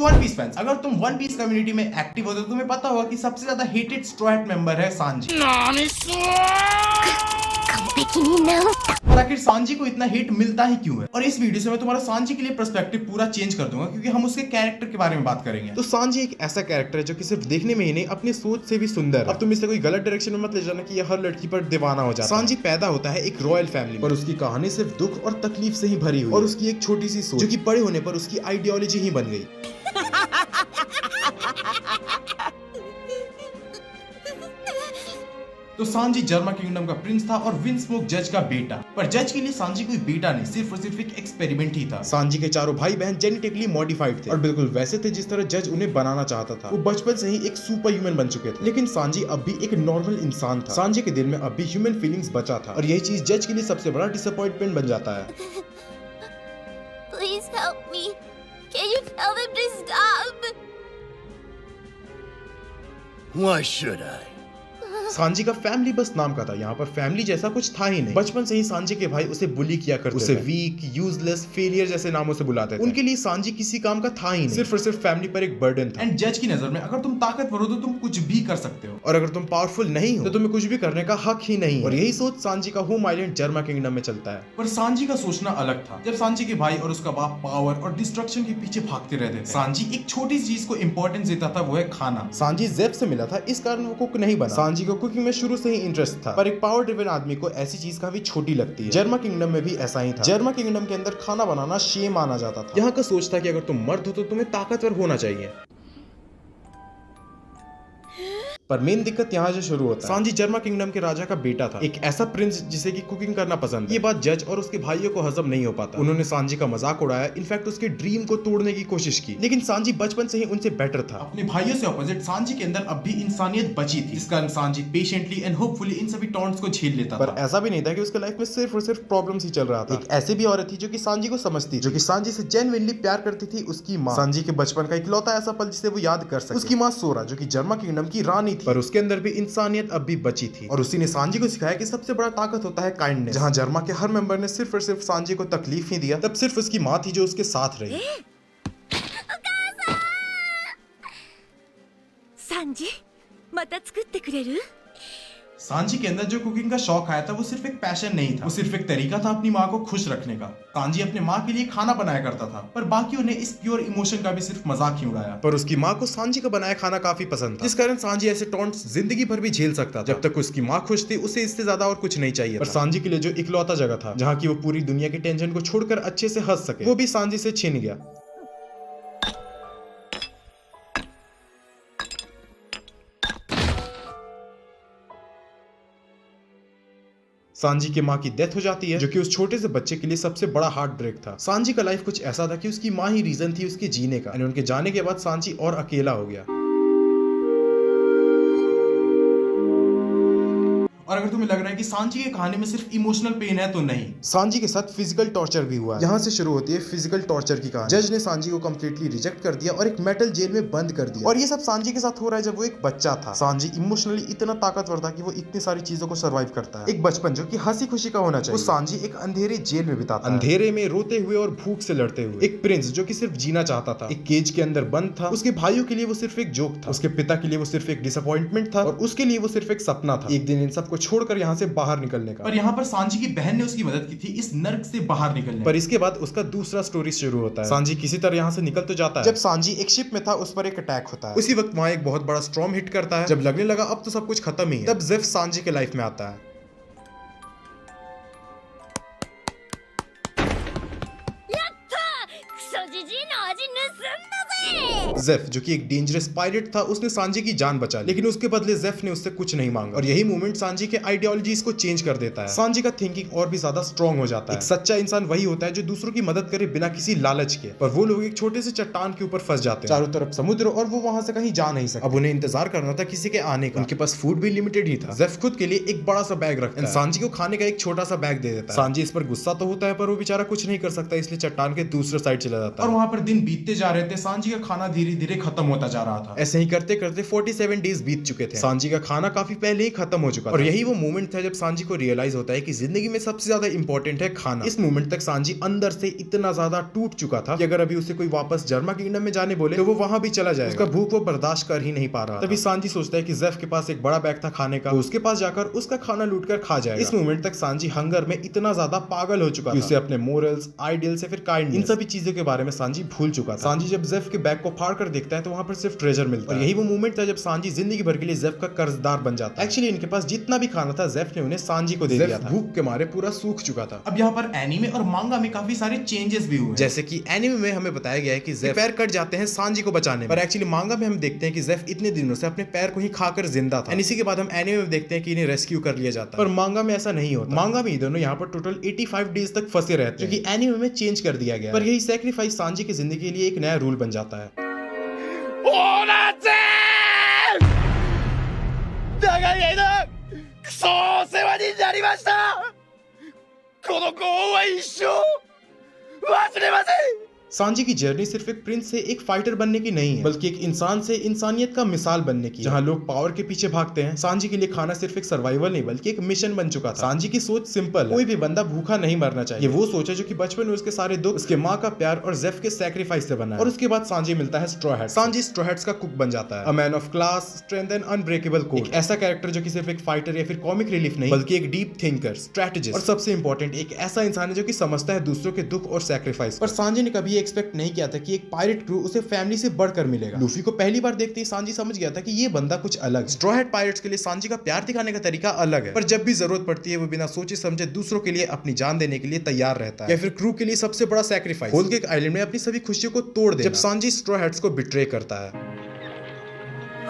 One piece fans, अगर तुम one piece community में एक्टिव हो तो तुम्हें पता होगा कि सबसे ज्यादा हेटेड स्ट्रॉ हैट मेंबर है सांजी। और आखिर सांजी को इतना हेट मिलता ही क्यों है? और इस वीडियो से मैं तुम्हारा सांजी के लिए पर्सपेक्टिव पूरा चेंज कर दूंगा, क्योंकि हम उसके कैरेक्टर के बारे में बात करेंगे। तो सांजी एक ऐसा कैरेक्टर है जो कि सिर्फ देखने में ही नहीं, अपनी सोच से भी सुंदर है। अब तुम इसे कोई गलत डायरेक्शन में मत ले जाना कि ये हर लड़की पर दीवाना हो जाता है। सांजी पैदा होता है एक रॉयल फैमिली में, पर उसकी कहानी सिर्फ दुख और तकलीफ से ही भरी हुई, और उसकी एक छोटी सी सोच जो कि बड़े होने पर उसकी आइडियोलॉजी ही बन गई। तो सांजी जर्मा किंगडम का प्रिंस था और विंस्मोक जज का बेटा। पर जज के लिए सांजी कोई बेटा नहीं, सिर्फ और सिर्फ एक एक्सपेरिमेंट ही था। सांजी के चारों भाई बहन जेनेटिकली मॉडिफाइड थे और बिल्कुल वैसे थे जिस तरह जज उन्हें बनाना चाहता था। वो बचपन से ही एक सुपर ह्यूमन बन चुके थे, लेकिन सांजी अब भी एक नॉर्मल इंसान था। सांजी के दिल में अब भी ह्यूमन फीलिंग्स बचा था, और यही चीज जज के लिए सबसे बड़ा डिसअपॉइंटमेंट बन जाता है। Please help me. Can you tell them to stop? Why should I? Sanji का फैमिली बस नाम का था, यहाँ पर फैमिली जैसा कुछ था ही नहीं। बचपन से ही सांजी के भाई उसे बुली किया करते थे, उसे वीक, यूजलेस, फेलियर जैसे नामों से बुलाते थे। उनके लिए सांजी किसी काम का था ही नहीं, सिर्फ और सिर्फ फैमिली पर एक बर्डन था। एंड जज की नजर में अगर तुम ताकतवर हो तो तुम कुछ भी कर सकते हो, और अगर तुम पावरफुल नहीं हो तो तुम्हें कुछ भी करने का हक ही नहीं। और यही सोच सांजी का होम आइलैंड जर्मा किंगडम में चलता है। पर सांजी का सोचना अलग था। जब सांजी के भाई और उसका बाप पावर और डिस्ट्रक्शन के पीछे भागते रहते थे, सांजी एक छोटी सी चीज को इंपॉर्टेंस देता था, वो है खाना। सांजी जेफ से मिला था, इस कारण वो कुक नहीं बना। सांजी को कुकिंग में शुरू से ही इंटरेस्ट था, पर एक पावर ड्रिवन आदमी को ऐसी चीज काफी छोटी लगती है। जर्मा किंगडम में भी ऐसा ही था। जर्मा किंगडम के अंदर खाना बनाना शेम माना जाता था। यहाँ का सोच था कि अगर तुम मर्द हो तो तुम्हें ताकतवर होना चाहिए। पर मेन दिक्कत यहाँ से शुरू होता है। सांजी जर्मा किंगडम के राजा का बेटा था, एक ऐसा प्रिंस जिसे कि कुकिंग करना पसंद है। ये बात जज और उसके भाइयों को हजम नहीं हो पाता। उन्होंने सांजी का मजाक उड़ाया, इनफैक्ट उसके ड्रीम को तोड़ने की कोशिश की। लेकिन सांजी बचपन से ही उनसे बेटर था। अपने भाइयों से ऑपोजिट सांजी के अंदर अब भी इंसानियत बची थी, इस कारण सांजी पेशेंटली एंड होपफुली इन सभी टॉन्ट्स को झेल लेता था। पर ऐसा भी नहीं था कि उसके लाइफ में सिर्फ और सिर्फ प्रॉब्लम्स ही चल रहा था। एक ऐसी भी औरत थी जो कि सांजी को समझती, जो कि सांजी से जेन्युइनली प्यार करती थी, उसकी माँ। सांजी के बचपन का इकलौता ऐसा पल जिसे वो याद कर सके। उसकी माँ सोरा, जो कि जर्मा किंगडम की रानी थी, पर उसके अंदर भी इंसानियत अब भी बची थी। और उसी ने सांजी को सिखाया कि सबसे बड़ा ताकत होता है काइंडनेस। जहां जर्मा के हर मेंबर ने सिर्फ और सिर्फ सांजी को तकलीफ ही दिया, तब सिर्फ उसकी माँ थी जो उसके साथ रही। सांजी, また作ってくれる? सांजी के अंदर जो कुकिंग का शौक आया था वो सिर्फ एक पैशन नहीं था, वो सिर्फ एक तरीका था अपनी माँ को खुश रखने का। सांजी अपने माँ के लिए खाना बनाया करता था, पर बाकियों ने इस प्योर इमोशन का भी सिर्फ मजाक ही उड़ाया। पर उसकी माँ को सांजी का बनाया खाना काफी पसंद था, जिस कारण सांजी ऐसे टॉन्ट्स जिंदगी भर भी झेल सकता था। जब तक उसकी माँ खुश थी, उसे इससे ज्यादा और कुछ नहीं चाहिए। पर सांजी के लिए जो इकलौता जगह था जहाँ की वो पूरी दुनिया की टेंशन को छोड़कर अच्छे से हंस सके, वो भी सांजी से छिन गया। सांजी के माँ की डेथ हो जाती है, जो कि उस छोटे से बच्चे के लिए सबसे बड़ा हार्ट ब्रेक था। सांजी का लाइफ कुछ ऐसा था कि उसकी माँ ही रीजन थी उसके जीने का, और उनके जाने के बाद सांजी और अकेला हो गया। और अगर तुम्हें लग रहा है कि सांजी की कहानी में सिर्फ इमोशनल पेन है, तो नहीं, सांजी के साथ फिजिकल टॉर्चर भी हुआ है। यहाँ से शुरू होती है फिजिकल टॉर्चर की कहानी। जज ने सांजी को कंप्लीटली रिजेक्ट कर दिया और एक मेटल जेल में बंद कर दिया। और ये सब सांजी के साथ हो रहा है जब वो एक बच्चा था। सांजी इमोशनली इतना ताकतवर था कि वो इतनी सारी चीजों को सर्वाइव करता है। एक बचपन जो कि हंसी खुशी का होना चाहिए, वो सांजी एक अंधेरे जेल में बिताता है, अंधेरे में रोते हुए और भूख से लड़ते हुए। एक प्रिंस जो कि सिर्फ जीना चाहता था, एक केज के अंदर बंद था। उसके भाइयों के लिए वो सिर्फ एक जोक था, उसके पिता के लिए वो सिर्फ एक डिसअपॉइंटमेंट था, और उसके लिए वो सिर्फ एक सपना था, एक दिन इन सबको छोड़कर यहाँ से बाहर निकलने का। पर यहाँ पर सांजी की बहन ने उसकी मदद की थी इस नर्क से बाहर निकलने। पर इसके बाद उसका दूसरा स्टोरी शुरू होता है। सांजी किसी तरह यहाँ से निकल तो जाता है। जब सांजी एक शिप में था, उस पर एक अटैक होता है। उसी वक्त वहाँ एक बहुत बड़ा स्टॉर्म हिट करता है। जब लगने लगा अब तो सब कुछ खत्म ही है, तब जेफ सांजी के लाइफ में आता है। जेफ जो कि एक डेंजरस पायरेट था, उसने सांजी की जान बचा ली, लेकिन उसके बदले जेफ ने उससे कुछ नहीं मांगा। और यही मोमेंट सांजी के आइडियोलॉजीज को चेंज कर देता है। सांजी का थिंकिंग और भी ज्यादा स्ट्रॉन्ग हो जाता है। एक सच्चा इंसान वही होता है जो दूसरों की मदद करे बिना किसी लालच के। पर वो लोग एक छोटे से चट्टान के ऊपर फंस जाते हैं, चारों तरफ समुद्र, और वो वहां से कहीं जा नहीं सकते। अब उन्हें इंतजार करना था किसी के आने का। उनके पास फूड भी लिमिटेड ही था। जेफ खुद के लिए एक बड़ा सा बैग रखता है, सांजी को खाने का एक छोटा सा बैग दे देता है। सांजी इस पर गुस्सा तो होता है, पर वो बेचारा कुछ नहीं कर सकता, इसलिए चट्टान के दूसरे साइड चला जाता है। और वहां पर दिन बीतते जा रहे थे। सांजी सांजी का खाना धीरे धीरे खत्म होता जा रहा था। ऐसे ही करते करते 47 डेज बीत चुके थे। सांजी का खाना काफी पहले ही खत्म हो चुका था और यही वो मोमेंट था जब सांजी को रियलाइज होता है कि जिंदगी में सबसे ज्यादा इंपॉर्टेंट है खाना। इस मोमेंट तक सांजी अंदर से इतना ज्यादा टूट चुका था कि अगर अभी उसे कोई वापस जर्मा किंगडम में जाने बोले तो वो वहां भी चला जाएगा। उसका भूख वो बर्दाश्त कर ही नहीं पा रहा। तभी सांजी सोचता है कि जेफ के पास एक बड़ा बैग था खाने का, उसके पास जाकर उसका खाना लूट कर खा जाएगा। इस मोमेंट तक सांजी हंगर में इतना ज्यादा पागल हो चुका था, उसे अपने मोरल्स, आइडियल्स या फिर काइंडनेस, इन सभी चीजों के बारे में सांजी भूल चुका था। सांजी जब जेफ के बैग को फाड़ कर देखता है तो वहां पर सिर्फ ट्रेजर मिलता है और यही वो मोमेंट था जब सांजी जिंदगी भर के लिए जेफ का कर्जदार बन जाता है। एक्चुअली इनके पास जितना भी खाना था जेफ ने उन्हें सांजी को दे दिया था। भूख के मारे पूरा सूख चुका था। अब यहाँ पर एनीमे और मांगा में काफी सारे चेंजेस भी हुए, जैसे कि एनीमे में हमें बताया गया है कि जेफ पैर कट जाते हैं सांजी को बचाने में, पर एक्चुअली मांगा में हम देखते हैं कि जेफ इतने दिनों से अपने पैर को ही खाकर जिंदा था। इसी के बाद हम एनीमे में देखते हैं कि इन्हें रेस्क्यू कर लिया जाता है, पर मांगा में ऐसा नहीं होता। मांगा में ये दोनों यहाँ पर टोटल 85 डेज तक फंसे रहते हैं, जो कि एनीमे में चेंज कर दिया गया। पर यही सैक्रिफाइस सांजी की जिंदगी के लिए एक नया रूल बन जाता है। 長い間クソお世話になりました。このご恩は一生忘れません。 सांजी की जर्नी सिर्फ एक प्रिंस से एक फाइटर बनने की नहीं है, बल्कि एक इंसान से इंसानियत का मिसाल बनने की, जहां लोग पावर के पीछे भागते हैं। सांजी के लिए खाना सिर्फ एक सर्वाइवल नहीं बल्कि एक मिशन बन चुका था। सांजी की सोच सिंपल है, कोई भी बंदा भूखा नहीं मरना चाहिए। ये वो सोच है जो कि बचपन में उसके सारे दुख, उसके माँ का प्यार और जेफ के सैक्रिफाइस से बना है। और उसके बाद सांजी मिलता है straw hats. Sanji straw hats का कुक बन जाता है, a man of class, strength and unbreakable code. एक ऐसा कैरेक्टर जो कि सिर्फ एक फाइटर या फिर कॉमिक रिलीफ नहीं बल्कि एक डीप थिंकर, स्ट्रेटेजिस्ट और सबसे इंपॉर्टेंट एक ऐसा इंसान है जो कि समझता है दूसरों के दुख और सैक्रिफाइस। पर सांजी ने कभी एक्सपेक्ट नहीं किया था कि एक पायरेट क्रू उसे फैमिली से बढ़कर मिलेगा। लूफी को पहली बार देखते ही सांजी समझ गया था कि ये बंदा कुछ अलग। स्ट्रॉ हैट पायरेट्स के लिए सांजी का प्यार दिखाने का तरीका अलग है, पर जब भी जरूरत पड़ती है वो बिना सोचे समझे दूसरों के लिए अपनी जान देने के लिए तैयार रहता है, या फिर क्रू के लिए सबसे बड़ा सैक्रिफाइस होल केक आइलैंड में अपनी सभी खुशियों को तोड़ देना। जब सांजी स्ट्रॉ हैट्स को बिट्रे करता है।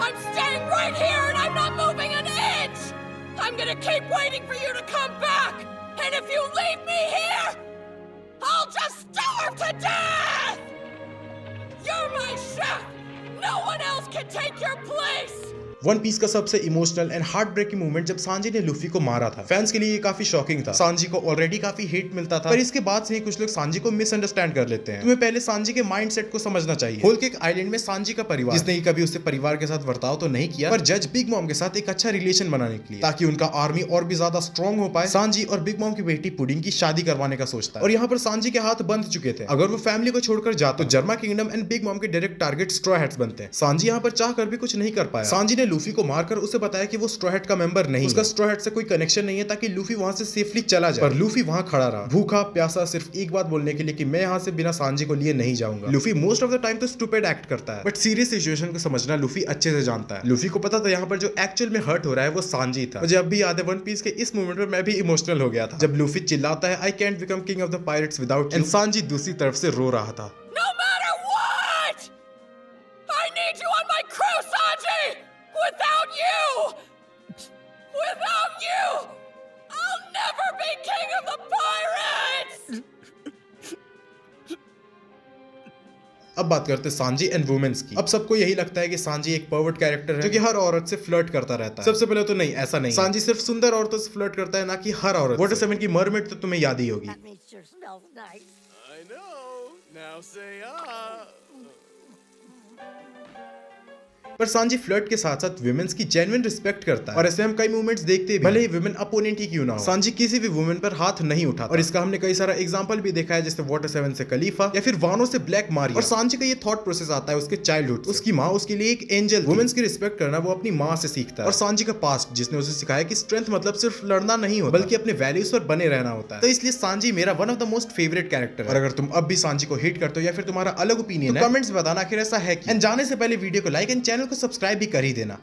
I'm staying right here and I'm not moving an inch! I'm gonna keep waiting for you to come back! And if you leave me here, I'll just starve to death! You're my chef! No one else can take your place! One Piece का सबसे emotional and heart breaking movement जब Sanji ने Luffy को मारा था। Fans के लिए ये काफी शॉकिंग था। सांजी को ऑलरेडी काफी हेट मिलता था, पर इसके बाद से ही कुछ लोग सांजी को मिसअंडरस्टैंड कर लेते हैं। तुम्हें पहले सांजी के माइंडसेट को समझना चाहिए। होल केक आइलैंड में सांजी का परिवार, जिसने कभी उससे परिवार के साथ बर्ताव तो नहीं किया, पर जज बिग मॉम के साथ एक अच्छा रिलेशन बनाने के लिए, ताकि उनका आर्मी और भी ज्यादा स्ट्रॉन्ग हो पाए, सांजी और बिग मॉम की बेटी पुडिंग की शादी करवाने का सोचता है। और यहाँ पर सांजी के हाथ बंध चुके थे। अगर वो फैमिली को छोड़कर जाता तो जर्मा किंगडम एंड बिग मॉम के डायरेक्ट टारगेट स्ट्रॉ हैट्स बनते हैं। सांजी यहाँ पर चाह कर भी कुछ नहीं कर पाया। सांजी ने लूफी को मारकर उसे बताया कि वो स्ट्रॉ हैट का मेंबर नहीं, उसका स्ट्रॉ हैट से कोई कनेक्शन नहीं है, ताकि लूफी वहां से सेफली चला जाए। पर लूफी वहां खड़ा रहा, भूखा प्यासा, सिर्फ एक बात बोलने के लिए कि मैं यहां से बिना सांजी को लिए नहीं जाऊंगा। Luffy most of the time तो स्टूपिड एक्ट करता है, बट सीरियस सिचुएशन को समझना लूफी अच्छे से जानता है। लूफी को पता था यहाँ पर जो एक्चुअल में हर्ट हो रहा है वो सांजी था। मुझे अब भी याद है वन पीस के इस मोमेंट में मैं भी इमोशनल हो गया था, जब लूफी चिल्लाता है I can't become king of the pirates without you, and Sanji दूसरी तरफ से रो रहा था। No matter what! I need you on my crew, Sanji! Without you! Without you! I'll never be king of the pirates! अब बात करते हैं Sanji and women's की। अब सबको यही लगता है कि सांजी एक पर्वर्ट कैरेक्टर है जो कि हर औरत से फ्लर्ट करता रहता है। सबसे पहले तो नहीं, ऐसा नहीं। सांजी सिर्फ सुंदर औरतों से फ्लर्ट करता है, ना कि हर औरत। वाटर 7 की मरमेड तो तुम्हें याद ही होगी। I know. Now say पर सांजी फ्लर्ट के साथ साथ वुमेन्स की जेन्युइन रिस्पेक्ट करता है, और ऐसे हम कई मूवमेंट्स देखते हैं, भले ही वुमेन अपोनेंट ही क्यों ना हो। सांजी किसी भी वुमेन पर हाथ नहीं उठाता, और इसका हमने कई सारा एग्जांपल भी देखा है, जैसे वाटर 7 से खलीफा या फिर वानो से ब्लैक मारिया। और सांजी का ये थॉट प्रोसेस आता है उसके चाइल्डहुड। उसकी माँ उसके लिए एक एंजल। वुमेन्स की रिस्पेक्ट करना वो अपनी माँ से सीखता है। और सांजी का पास्ट जिसने उसे सिखाया कि स्ट्रेंथ मतलब सिर्फ लड़ना नहीं होता, बल्कि अपने वैल्यूज पर बने रहना होता है। तो इसलिए सांजी मेरा one of the most favourite character है। और अगर तुम अब भी सांजी को हिट करते हो या फिर तुम्हारा अलग ओपिनियन है, कमेंट्स में बताना आखिर ऐसा है कि। एंड जाने से पहले वीडियो को लाइक एंड चैनल को सब्सक्राइब भी कर ही देना।